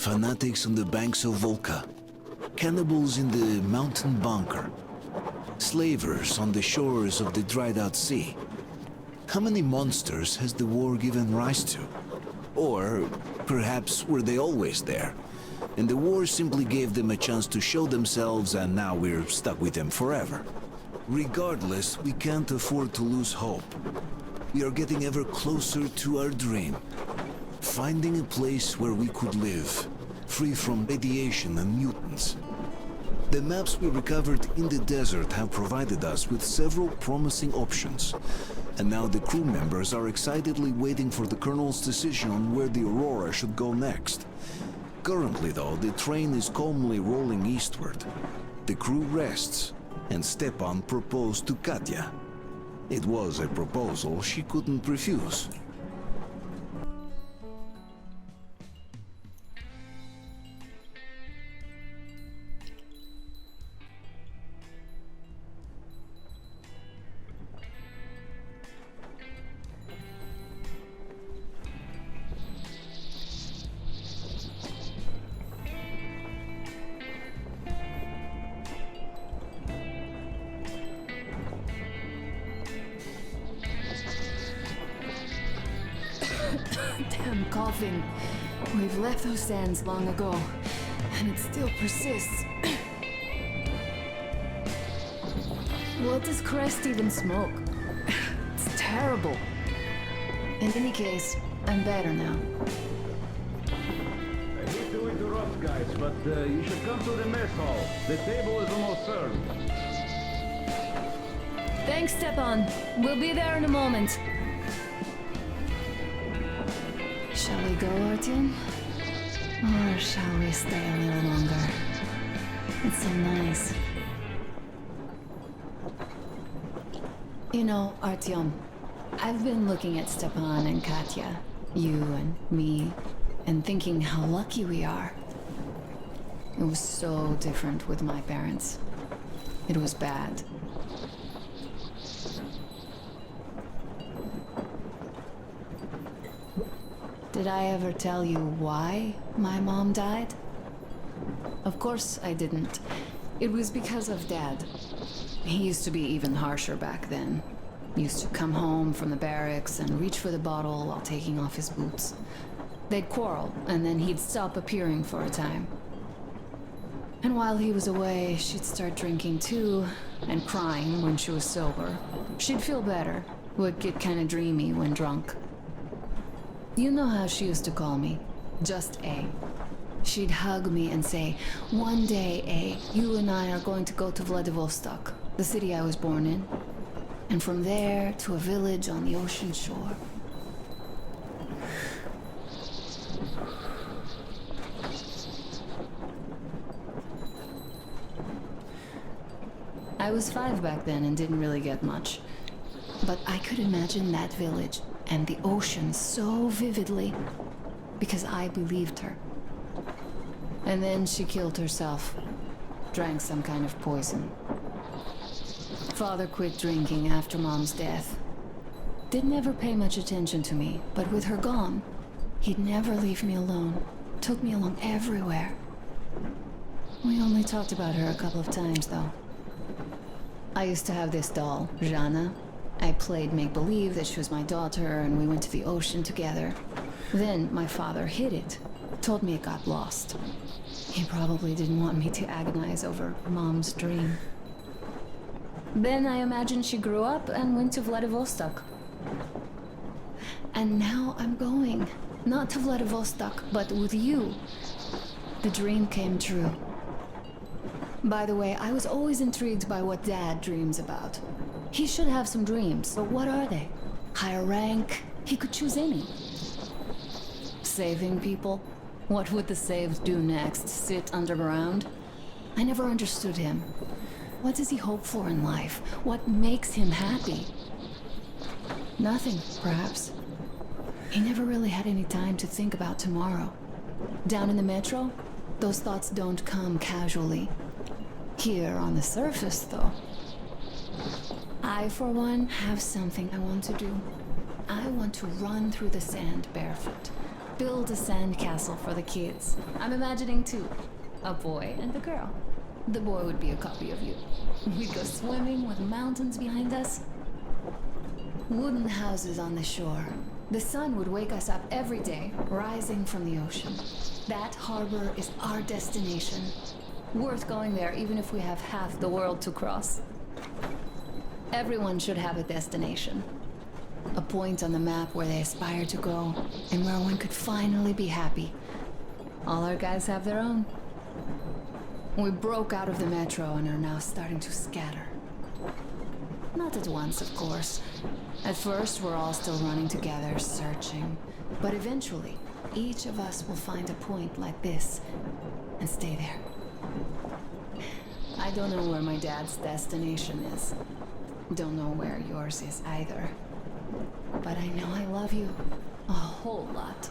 Fanatics on the banks of Volga. Cannibals in the mountain bunker. Slavers on the shores of the dried-out sea. How many monsters has the war given rise to? Or perhaps were they always there? And the war simply gave them a chance to show themselves and now we're stuck with them forever. Regardless, we can't afford to lose hope. We are getting ever closer to our dream. Finding a place where we could live, free from radiation and mutants. The maps we recovered in the desert have provided us with several promising options. And now the crew members are excitedly waiting for the Colonel's decision on where the Aurora should go next. Currently, though, the train is calmly rolling eastward. The crew rests, and Stepan proposed to Katya. It was a proposal she couldn't refuse. Damn coughing. We've left those sands long ago, and it still persists. What does Crest even smoke? It's terrible. In any case, I'm better now. I hate to interrupt, guys, but you should come to the mess hall. The table is almost served. Thanks, Stepan. We'll be there in a moment. Shall we go, Artyom? Or shall we stay a little longer? It's so nice. You know, Artyom, I've been looking at Stefan and Katya, you and me, and thinking how lucky we are. It was so different with my parents. It was bad. Did I ever tell you why my mom died? Of course I didn't. It was because of Dad. He used to be even harsher back then. He used to come home from the barracks and reach for the bottle while taking off his boots. They'd quarrel, and then he'd stop appearing for a time. And while he was away, she'd start drinking too, and crying when she was sober. She'd feel better, would get kinda dreamy when drunk. You know how she used to call me? Just A. She'd hug me and say, "One day, A, you and I are going to go to Vladivostok, the city I was born in. And from there to a village on the ocean shore." I was 5 back then and didn't really get much. But I could imagine that village and the ocean so vividly because I believed her. And then she killed herself, drank some kind of poison. Father quit drinking after Mom's death. Didn't ever pay much attention to me, but with her gone, he'd never leave me alone. Took me along everywhere. We only talked about her a couple of times, though. I used to have this doll, Jana. I played make-believe that she was my daughter, and we went to the ocean together. Then my father hid it, told me it got lost. He probably didn't want me to agonize over Mom's dream. Then I imagined she grew up and went to Vladivostok. And now I'm going. Not to Vladivostok, but with you. The dream came true. By the way, I was always intrigued by what Dad dreams about. He should have some dreams, but what are they? Higher rank? He could choose any. Saving people? What would the saved do next? Sit underground? I never understood him. What does he hope for in life? What makes him happy? Nothing, perhaps. He never really had any time to think about tomorrow. Down in the metro, those thoughts don't come casually. Here on the surface, though. I, for one, have something I want to do. I want to run through the sand barefoot. Build a sandcastle for the kids. I'm imagining two. A boy and a girl. The boy would be a copy of you. We'd go swimming with mountains behind us. Wooden houses on the shore. The sun would wake us up every day, rising from the ocean. That harbor is our destination. Worth going there even if we have half the world to cross. Everyone should have a destination. A point on the map where they aspire to go, and where one could finally be happy. All our guys have their own. We broke out of the metro and are now starting to scatter. Not at once, of course. At first, we're all still running together, searching. But eventually, each of us will find a point like this and stay there. I don't know where my dad's destination is. Don't know where yours is either. But I know I love you a whole lot.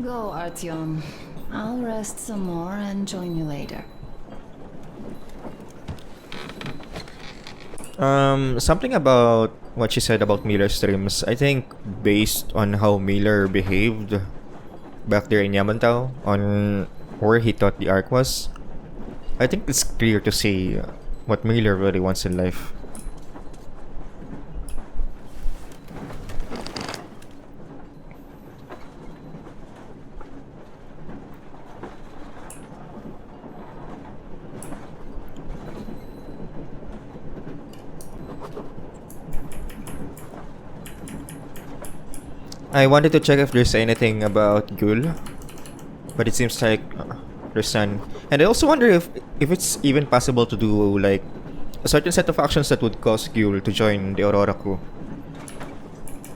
Go, Artyom. I'll rest some more and join you later. Something about what she said about Miller's streams. I think based on how Miller behaved back there in Yamantau, on where he thought the arc was, I think it's clear to see what Miller really wants in life. I wanted to check if there's anything about Gul, but it seems like there's none. And I also wonder if it's even possible to do like a certain set of actions that would cause Gul to join the Aurora crew.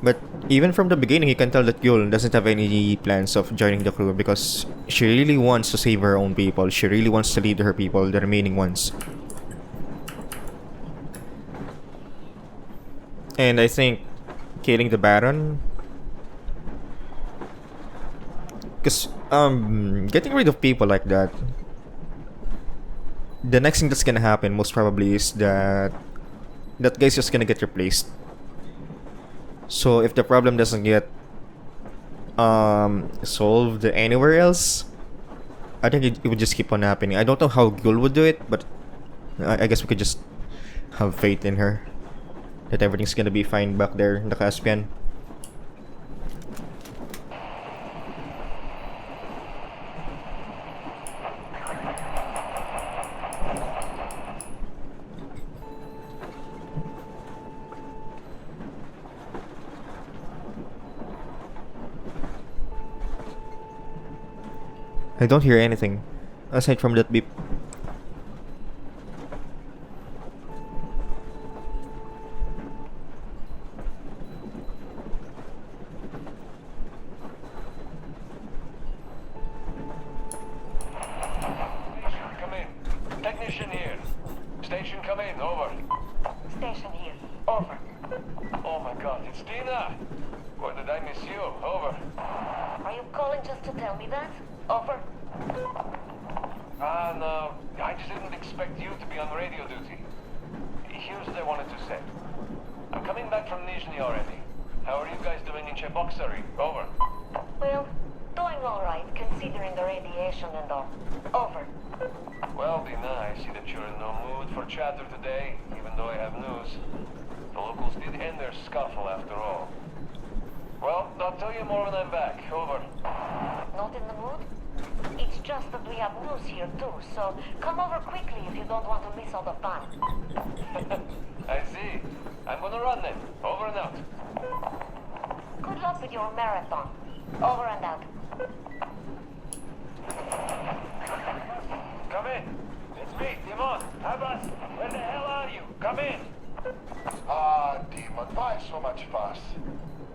But even from the beginning, you can tell that Gul doesn't have any plans of joining the crew because she really wants to save her own people. She really wants to lead her people, the remaining ones. And I think killing the Baron, because getting rid of people like that, the next thing that's gonna happen most probably is that that guy's just gonna get replaced. So if the problem doesn't get solved anywhere else, I think it would just keep on happening. I don't know how Gul would do it, but I guess we could just have faith in her that everything's gonna be fine back there in the Caspian. I don't hear anything aside from that beep. Come in. Technician here. Station come in. Over. Station here. Over. Oh my god, it's Dina. Or did I miss you? Over. Are you calling just to tell me that? Over. No. I just didn't expect you to be on radio duty. Here's what I wanted to say. I'm coming back from Nizhny already. How are you guys doing in Cheboksary? Over. Well, doing all right, considering the radiation and all. Over. Well, Dina, I see that you're in no mood for chatter today, even though I have news. The locals did end their scuffle after all. Well, I'll tell you more when I'm back. Over. Not in the mood? It's just that we have news here too, so come over quickly if you don't want to miss all the fun. I see. I'm gonna run then. Over and out. Good luck with your marathon. Over and out. Come in. It's me, Timon. Abbas, where the hell are you? Come in. Demon, why so much fuss?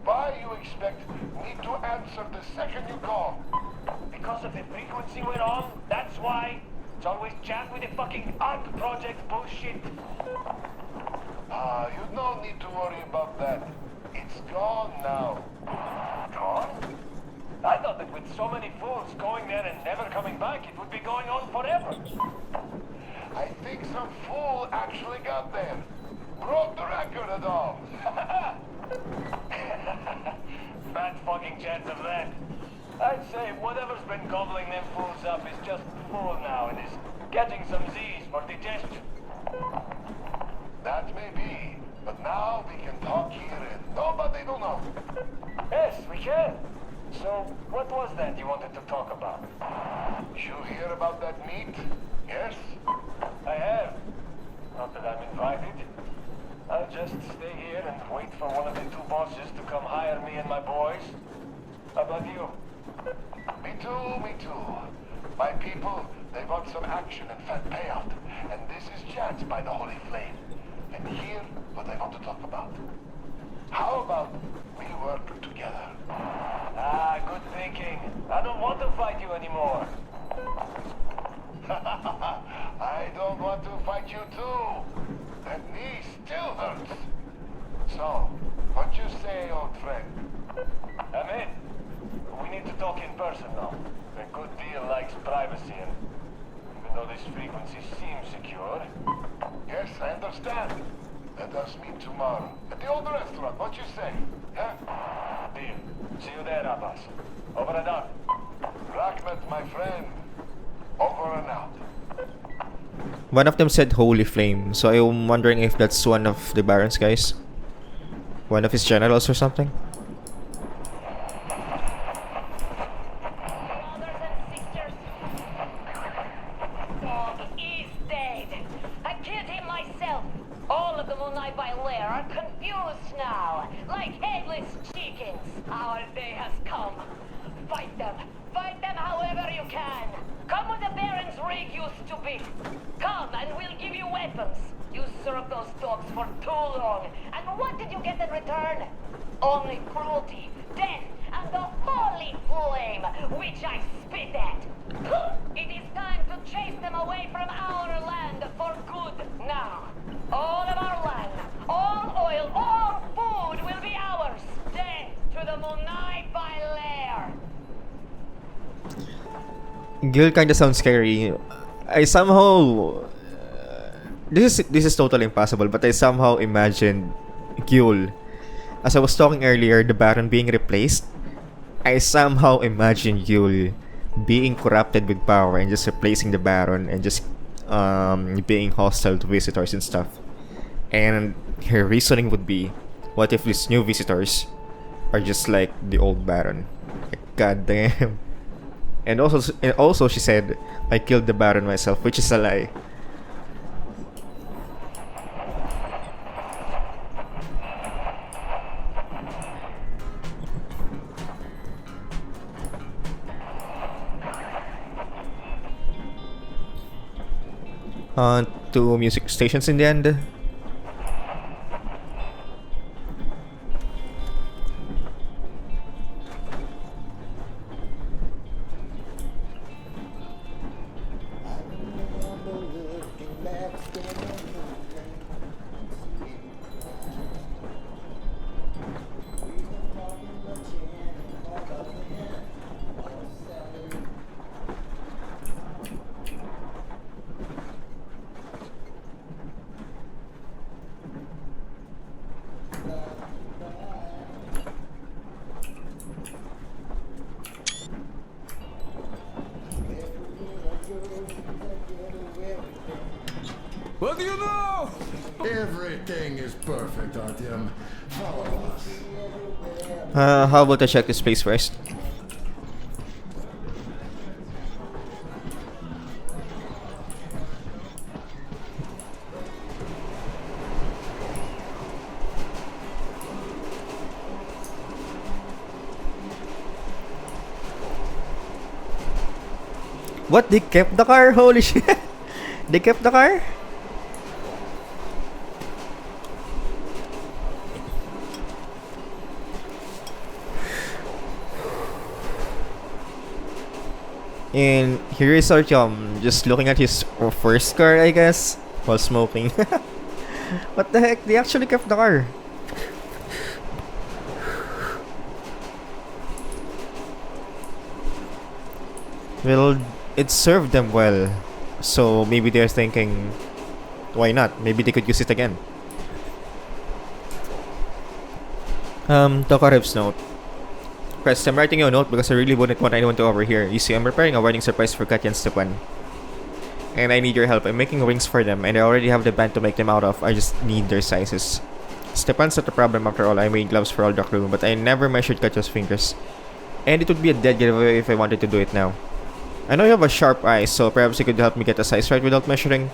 Why you expect me to answer the second you call? Because of the frequency we're on, that's why. It's always jammed with the fucking Ark project bullshit. You no need to worry about that. It's gone now. Gone? I thought that with so many fools going there and never coming back, it would be going on forever. I think some fool actually got there. Broke the record and all. Bad fucking chance of that. I'd say whatever's been gobbling them fools up is just full now and is getting some Z's for digestion. That may be, but now we can talk here and nobody will know. Yes, we can. So, what was that you wanted to talk about? You hear about that meet? Yes? I have. Not that I'm invited. I'll just stay here and wait for one of the two bosses to come hire me and my boys. How about you? Me too, me too. My people, they want some action and fat payout. And this is chance by the Holy Flame. And here, what I want to talk about. How about we work together? Ah, good thinking. I don't want to fight you anymore. I don't want to fight you too. That knee still hurts. So, what you say, old friend? I'm in. We need to talk in person now. A good deal likes privacy, and even though this frequency seems secure... Yes, I understand. Let us meet tomorrow at the old restaurant. What you say? Huh? Deal. See you there, Abbas. Over and out. Rachmat, my friend. Over and out. One of them said Holy Flame, so I'm wondering if that's one of the Baron's guys. One of his generals or something. Brothers and sisters, dog is dead. I killed him myself. All of the Moonlight by Lair are confused now, like headless chickens. Our day has come. Fight them. Fight them however you can. Come where the Baron's rig used to be. Come and we'll give you weapons. You served those dogs for too long. And what did you get in return? Only cruelty, death, and the holy flame, which I spit at. It is time to chase them away from our land for good now. All of our land, all oil, all food will be ours. Death to the Munai by Lair. Gil kinda sounds scary. I somehow... this is totally impossible, but I somehow imagined Gil. As I was talking earlier, the Baron being replaced, I somehow imagined Gil being corrupted with power and just replacing the Baron and just being hostile to visitors and stuff. And her reasoning would be, what if these new visitors are just like the old Baron? God damn. And also she said, I killed the Baron myself, which is a lie. To music stations in the end. What do you know? Everything is perfect, Artyom. Follow us. How about I check this place first? What? They kept the car? Holy shit! They kept the car? And here is Artyom just looking at his first car, I guess, while smoking. What the heck? They actually kept the car. Well, it served them well. So maybe they're thinking, why not? Maybe they could use it again. Tokarev's note. Press, I'm writing you a note because I really wouldn't want anyone to overhear. You see, I'm preparing a wedding surprise for Katya and Stepan. And I need your help. I'm making rings for them, and I already have the band to make them out of. I just need their sizes. Stepan's not a problem after all. I made gloves for all the crew, but I never measured Katya's fingers. And it would be a dead giveaway if I wanted to do it now. I know you have a sharp eye, so perhaps you could help me get the size right without measuring.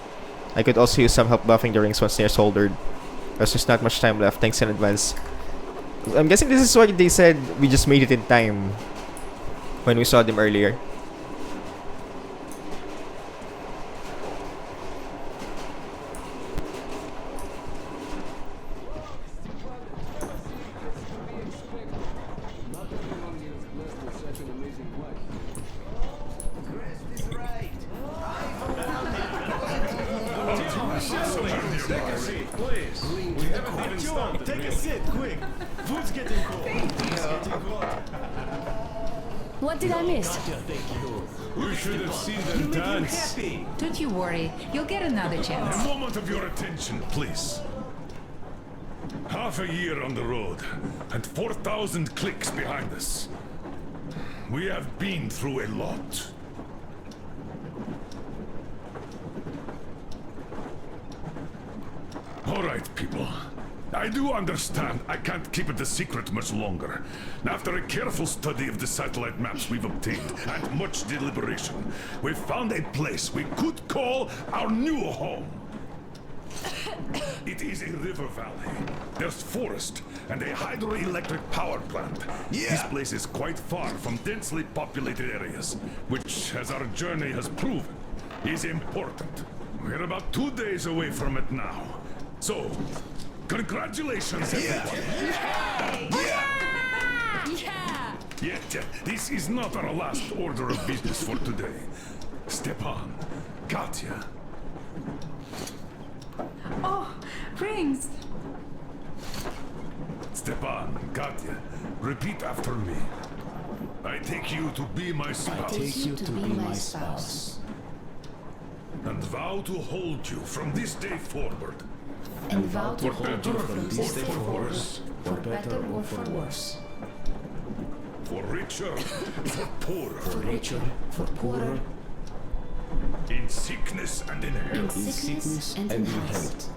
I could also use some help buffing the rings once they're soldered, as there's not much time left. Thanks in advance. I'm guessing this is why they said we just made it in time when we saw them earlier. What did I miss? You should have seen them dance. Don't you worry, you'll get another chance. A moment of your attention, please. Half a year on the road, and 4,000 clicks behind us. We have been through a lot. All right, people. I do understand I can't keep it a secret much longer. After a careful study of the satellite maps we've obtained, and much deliberation, we've found a place we could call our new home. It is a river valley. There's forest and a hydroelectric power plant. This place is quite far from densely populated areas, which, as our journey has proven, is important. We're about 2 days away from it now. So, congratulations, everyone. Yet, this is not our last order of business for today. Stepan, Katya. Oh, rings! Stepan, Katya, repeat after me. I take you to be my spouse. I take you to be my spouse. And vow to hold you from this day forward. And vow to hold you from or this day for forward, worse. for better or for worse, For richer, for poorer. for richer, for poorer, In sickness and in in health. sickness and in health,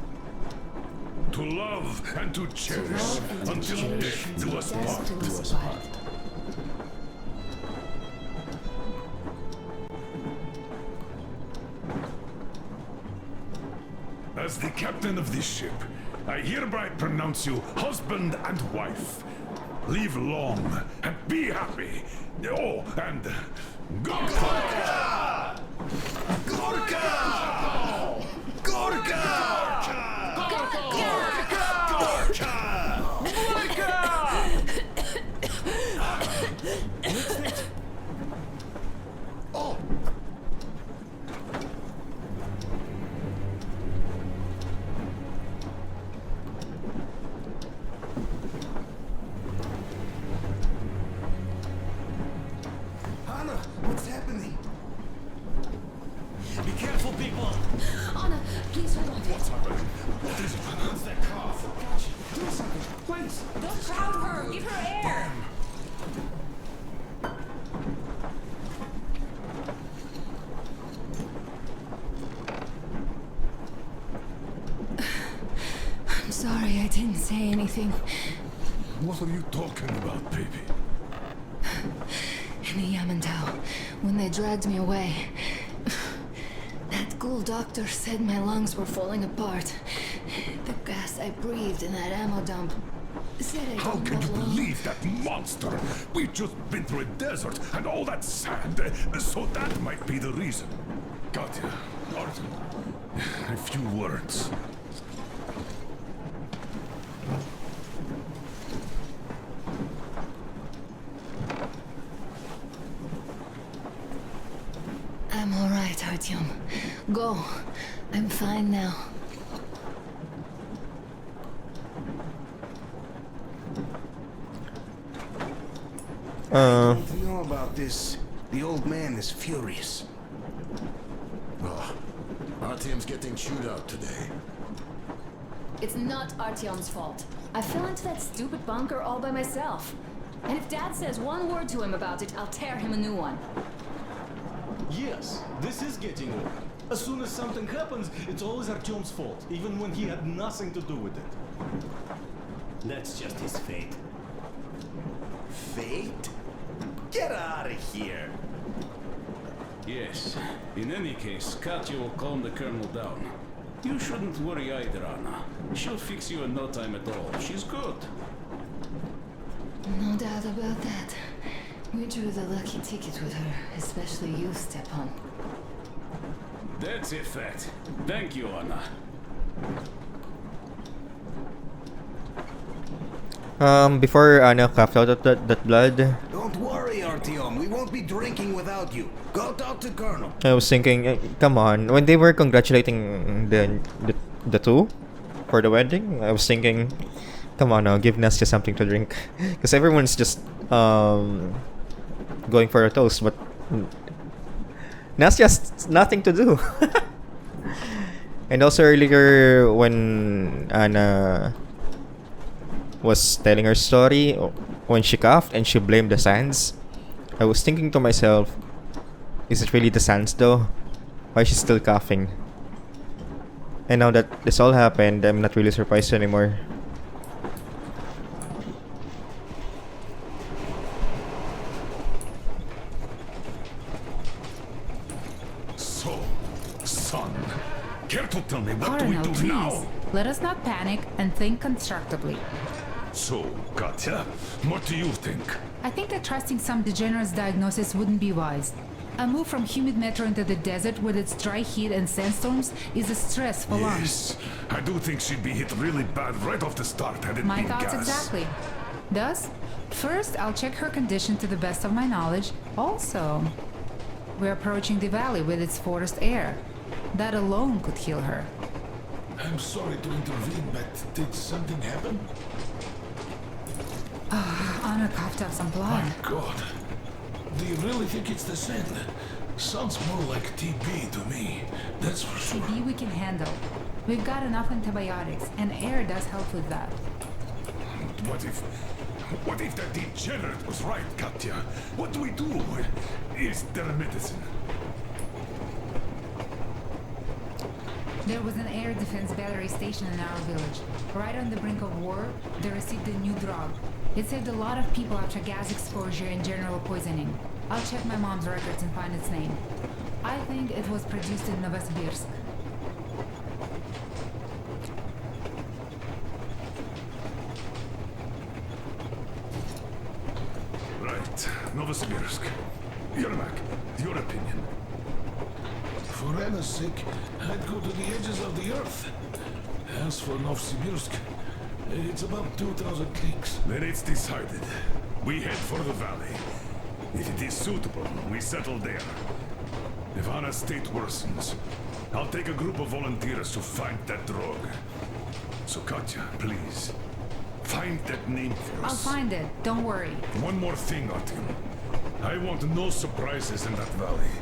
To love and to to cherish love and to until cherish death until do us death part. do us part. As the captain of this ship, I hereby pronounce you husband and wife. Live long and be happy. Oh, and Gorka! Gorka! Gorka! Oh! Anna, what's happening? Be careful, people! Anna, please hold on to it. What's that cough? Gotcha. Do something, please! Don't crowd her! Give her air! I'm sorry I didn't say anything. what are you talking about, baby? In the Yamantau, when they dragged me away, that ghoul doctor said my lungs were falling apart. The gas I breathed in that ammo dump said I How don't can you have lung. believe that monster? We've just been through a desert and all that sand, so that might be the reason. Katya, Artyom, a few words. I'm all right, Artyom. Go. I'm fine now. If you know about this, the old man is furious. Oh, Artyom's getting chewed out today. It's not Artyom's fault. I fell into that stupid bunker all by myself. And if Dad says one word to him about it, I'll tear him a new one. Yes, this is getting old. As soon as something happens, it's always Artyom's fault, even when he had nothing to do with it. That's just his fate. Fate? Get out of here! Yes. In any case, Katya will calm the colonel down. You shouldn't worry either, Anna. She'll fix you in no time at all. She's good. No doubt about that. We drew the lucky ticket with her, especially you, Stepan. That's a fact. Thank you, Anna. Before Anna coughed out of that blood, Don't worry, Artyom. We won't be drinking without you. Go talk to Colonel. I was thinking, come on, when they were congratulating the two for the wedding, I was thinking, come on now, give Nastya something to drink, because everyone's just going for a toast, but Nastya's nothing to do. And also earlier when Anna was telling her story, when she coughed and she blamed the sands, I was thinking to myself, is it really the sands though? Why is she still coughing? And now that this all happened, I'm not really surprised anymore. So, son, care to tell me what do we Colonel, do please. now? Let us not panic and think constructively. So, Katya, what do you think? I think that trusting some degenerate's diagnosis wouldn't be wise. A move from humid metro into the desert with its dry heat and sandstorms is a stress for lungs. Yes, I do think she'd be hit really bad right off the start had it My been thoughts gas. exactly. Thus, first I'll check her condition to the best of my knowledge. Also, we're approaching the valley with its forest air. That alone could heal her. I'm sorry to intervene, but did something happen? Anna coughed up some blood. My God. Do you really think it's the sand? Sounds more like TB to me. That's for sure. TB we can handle. We've got enough antibiotics, and air does help with that. What if that degenerate was right, Katya? What do we do? Is there a medicine? There was an air defense battery station in our village. Right on the brink of war, they received a new drug. It saved a lot of people after gas exposure and general poisoning. I'll check my mom's records and find its name. I think it was produced in Novosibirsk. Right, Novosibirsk. Yermak, your opinion? For Anna's sake, I'd go to the edges of the earth. As for Novosibirsk, it's about 2,000 leagues. Then it's decided. We head for the valley. If it is suitable, we settle there. If Anna's state worsens, I'll take a group of volunteers to find that drug. So Katya, please, find that name for us. I'll find it, don't worry. One more thing, Artyom. I want no surprises in that valley.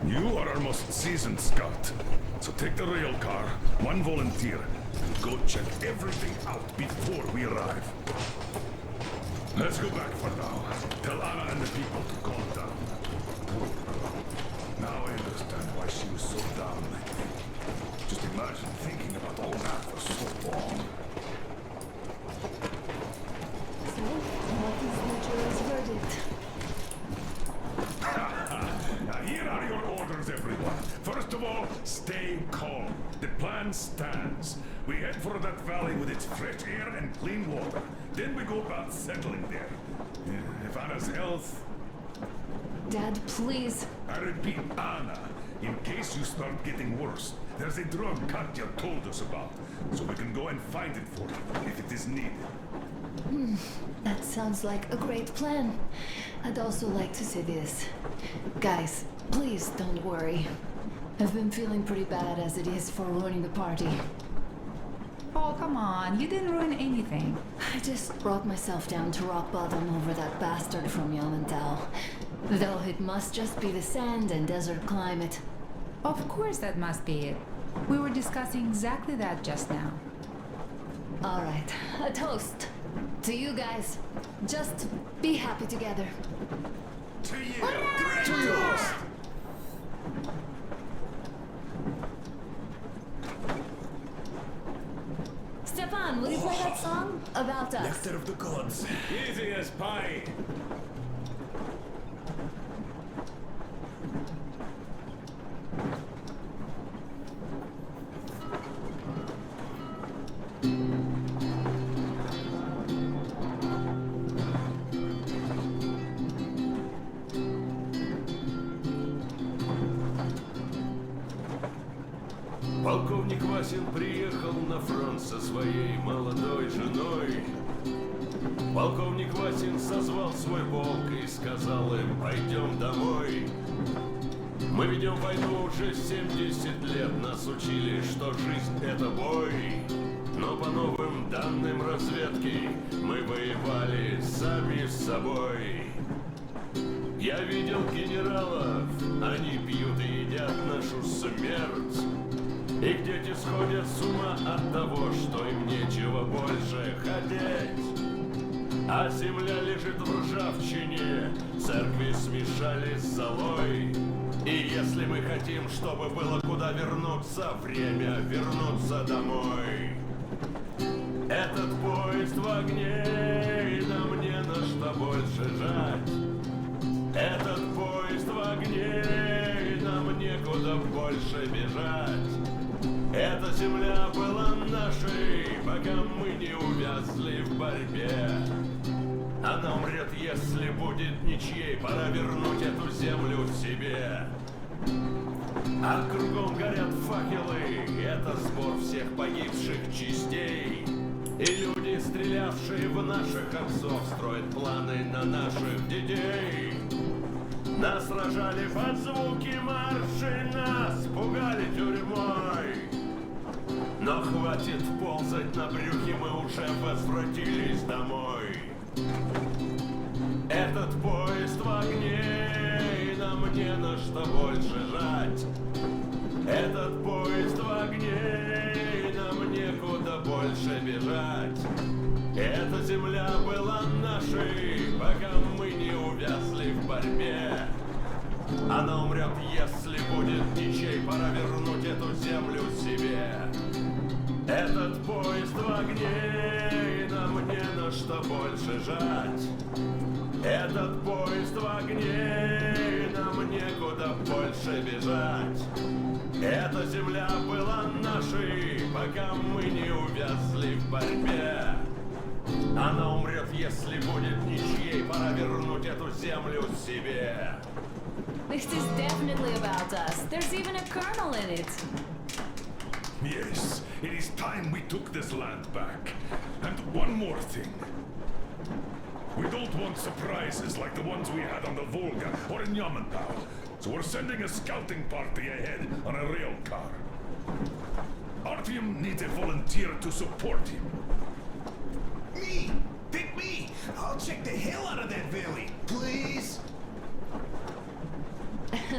You are our most seasoned scout, so take the rail car, one volunteer, and go check everything out before we arrive. Let's go back for now. Tell Anna and the people to calm down. Now I understand why she was so down lately. Just imagine thinking about all that for so long. So, what is the jury's verdict? Now here are your orders, everyone. First of all, stay calm. The plan stands. We head for that valley with its fresh air and clean water. Then we go about settling there. If Anna's health... Dad, please. I repeat, Anna, in case you start getting worse, there's a drug Katya told us about, so we can go and find it for you if it is needed. That sounds like a great plan. I'd also like to say this. Guys, please don't worry. I've been feeling pretty bad as it is for ruining the party. Oh, come on. You didn't ruin anything. I just brought myself down to rock bottom over that bastard from Yamantau. Though it must just be the sand and desert climate. Of course that must be it. We were discussing exactly that just now. Alright, a toast. To you guys. Just be happy together. To you! To yours! Stepan, will you play that song? About us. Nectar of the gods. Easy as pie. Полковник Васин приехал на фронт со своей молодой женой. Полковник Васин созвал свой полк и сказал им: пойдем домой. Мы ведем войну уже 70 лет, нас учили, что жизнь это бой. Но по новым данным разведки мы воевали сами с собой. Я видел генералов, они пьют и едят нашу смерть. Их дети сходят с ума от того, что им нечего больше хотеть. А земля лежит в ржавчине, церкви смешали с золой. И если мы хотим, чтобы было куда вернуться, время вернуться домой. Этот поезд в огне, и нам не на что больше жать. Этот поезд в огне, и нам некуда больше бежать. Эта земля была нашей, пока мы не увязли в борьбе. Она умрет, если будет ничьей, пора вернуть эту землю себе. А кругом горят факелы, это сбор всех погибших частей. И люди, стрелявшие в наших отцов, строят планы на наших детей. Нас сражали под звуки маршей, нас пугали тюрьмой. Но хватит ползать на брюхе, мы уже возвратились домой. Этот поезд в огне, и нам не на что больше жать. Этот поезд в огне, и нам некуда больше бежать. Эта земля была нашей, пока мы не увязли в борьбе. Она умрет, если будет ничей, пора вернуть эту землю себе. Этот поезд в огне, и нам не на что больше жать. Этот поезд в огне, и нам некуда больше бежать. Эта земля была нашей, пока мы не увязли в борьбе. Она умрет, если будет ничьей, пора вернуть эту землю себе. This is definitely about us. There's even a colonel in it. Yes, it is time we took this land back. And one more thing. We don't want surprises like the ones we had on the Volga or in Yamantau. So we're sending a scouting party ahead on a rail car. Artyom needs a volunteer to support him. Me! Pick me! I'll check the hell out of that valley, please!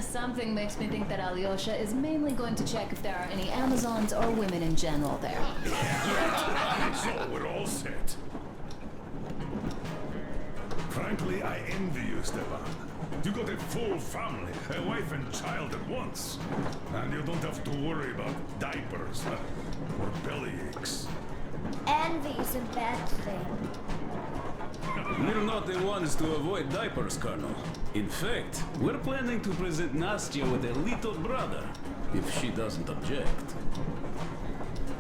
Something makes me think that Alyosha is mainly going to check if there are any Amazons or women in general there. So we're all set. Frankly, I envy you, Stepan. You got a full family, a wife and child at once. And you don't have to worry about diapers or belly aches. Envy is a bad thing. We're not the ones to avoid diapers, Colonel. In fact, we're planning to present Nastya with a little brother, if she doesn't object.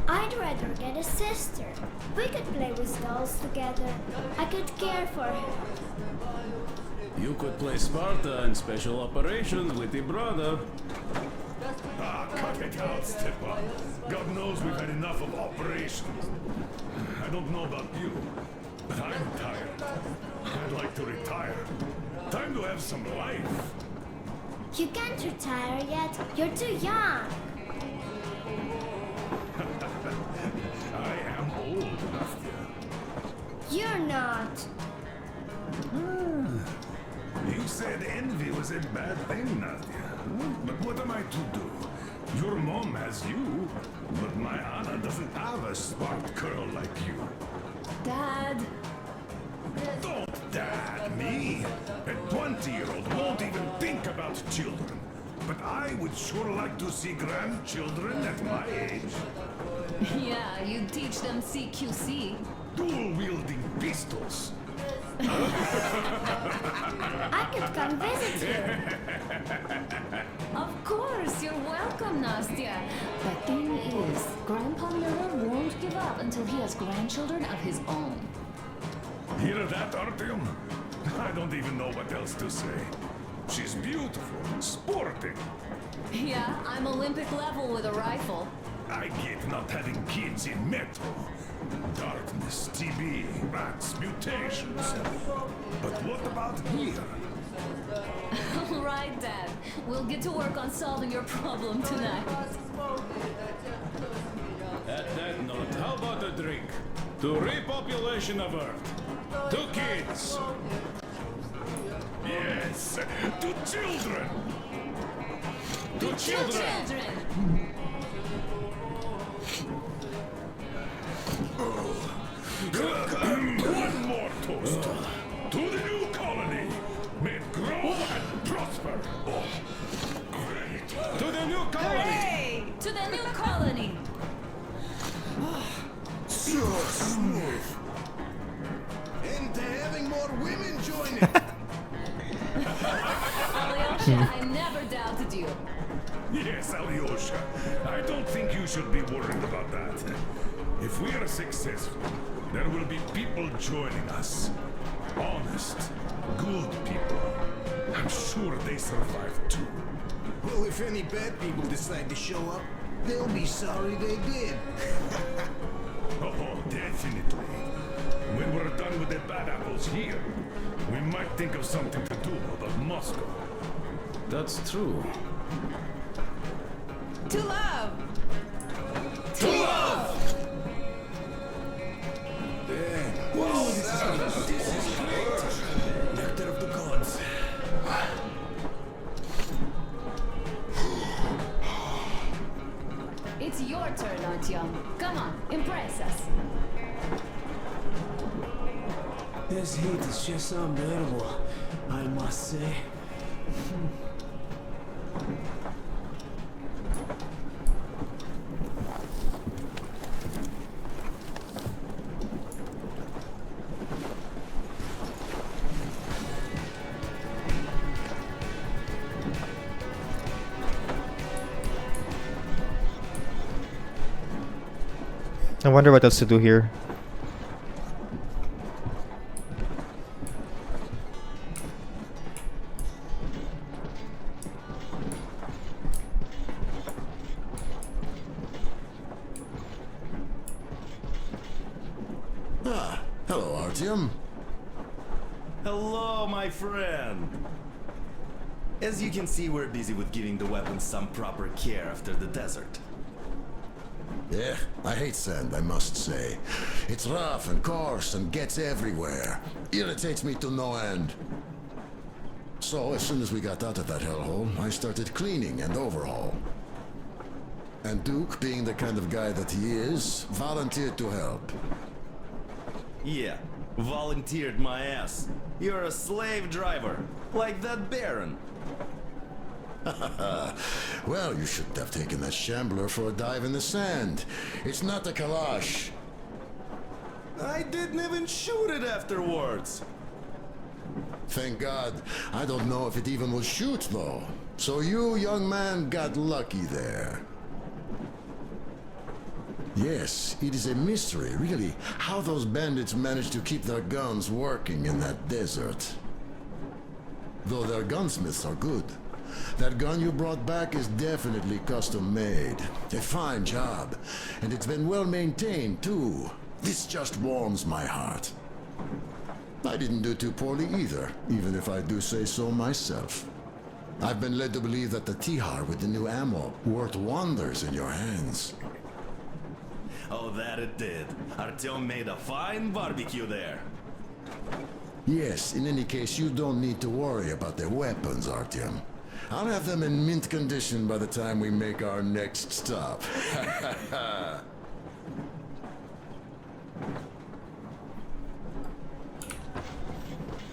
I'd rather get a sister. We could play with dolls together. I could care for her. You could play Sparta in special operations with your brother. Ah, cut it out, Stepan. God knows we've had enough of operations. I don't know about you, But I'm tired. I'd like to retire. Time to have some life. You can't retire yet. You're too young. I am old, Nastya. You're not. You said envy was a bad thing, Nastya. But what am I to do? Your mom has you, but my Anna doesn't have a smart girl like you. Dad. Don't dad me! A 20-year-old won't even think about children. But I would sure like to see grandchildren at my age. Yeah, you teach them CQC. Dual-wielding pistols. I could come visit you. Of course, you're welcome, Nastya. The thing is, Grandpa Miller won't give up until he has grandchildren of his own. Hear that, Artyom? I don't even know what else to say. She's beautiful, sporting. Yeah, I'm Olympic level with a rifle. I get not having kids in Metro. Darkness, TB, rats, mutations. But what about here? All right, Dad. We'll get to work on solving your problem tonight. At that note, how about a drink? To repopulation of Earth. To kids. Yes, to children. To children. One more toast. To the new colony. May it grow and prosper. Oh, great. To the new colony. Hooray! To the new colony. So smooth. And having more women joining. Alyosha, I never doubted you. Yes, Alyosha. I don't think you should be worried about that. If we are successful, there will be people joining us. Honest, good people. I'm sure they survive too. Well, if any bad people decide to show up, they'll be sorry they did. Oh, definitely. When we're done with the bad apples here, we might think of something to do about Moscow. That's true. To love. To love! Whoa, this is great! Nectar of the gods. It's your turn, Artyom. Come on, impress us. This heat is just unbearable, I must say. I wonder what else to do here. Ah, hello, Artyom. Hello, my friend. As you can see, we're busy with giving the weapons some proper care after the desert. Yeah, I hate sand, I must say. It's rough and coarse and gets everywhere. Irritates me to no end. So, as soon as we got out of that hellhole, I started cleaning and overhaul. And Duke, being the kind of guy that he is, volunteered to help. Yeah, volunteered my ass. You're a slave driver, like that Baron. Well, you shouldn't have taken that shambler for a dive in the sand. It's not a Kalash. I didn't even shoot it afterwards. Thank God. I don't know if it even will shoot, though. So you, young man, got lucky there. Yes, it is a mystery, really, how those bandits managed to keep their guns working in that desert. Though their gunsmiths are good. That gun you brought back is definitely custom-made. A fine job. And it's been well maintained, too. This just warms my heart. I didn't do too poorly either, even if I do say so myself. I've been led to believe that the Tihar with the new ammo worked wonders in your hands. Oh, that it did. Artyom made a fine barbecue there. Yes, in any case, you don't need to worry about their weapons, Artyom. I'll have them in mint condition by the time we make our next stop.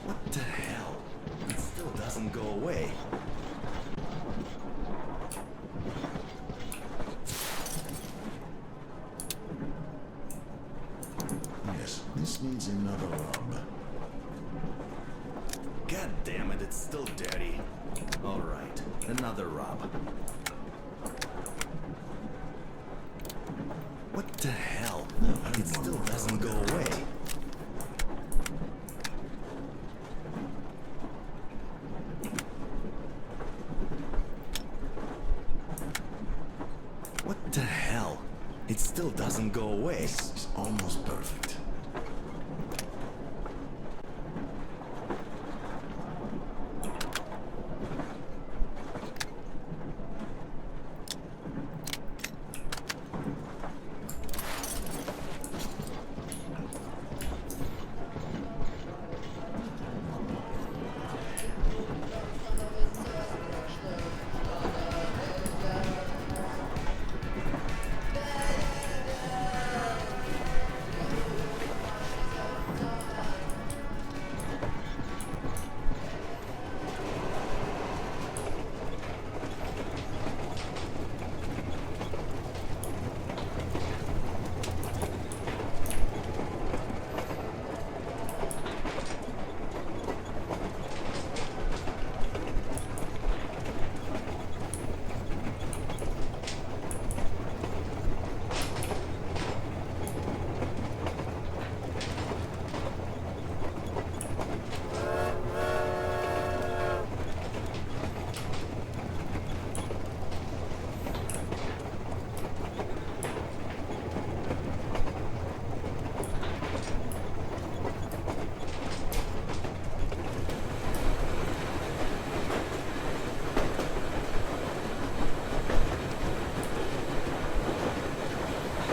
What the hell? It still doesn't go away. Yes, this needs another rub. God damn it, it's still dirty. Alright, another rub. What the hell? It still doesn't go away. What the hell? It still doesn't go away. This is almost perfect.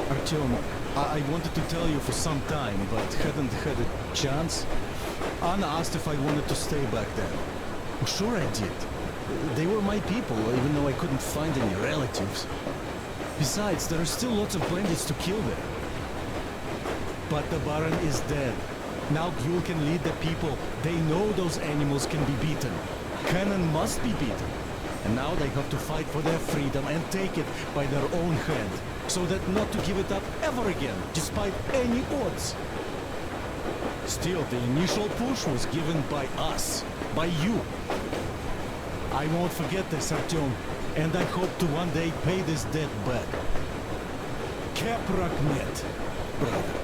Artyom, I wanted to tell you for some time, but hadn't had a chance. Anna asked if I wanted to stay back then. Well, sure I did. They were my people, even though I couldn't find any relatives. Besides, there are still lots of bandits to kill there. But the Baron is dead. Now Gyul can lead the people. They know those animals can be beaten. Cannon must be beaten. And now they have to fight for their freedom and take it by their own hand, so that not to give it up ever again, despite any odds. Still, the initial push was given by us, by you. I won't forget this, Artyom, and I hope to one day pay this debt back. Kaprak net, brother.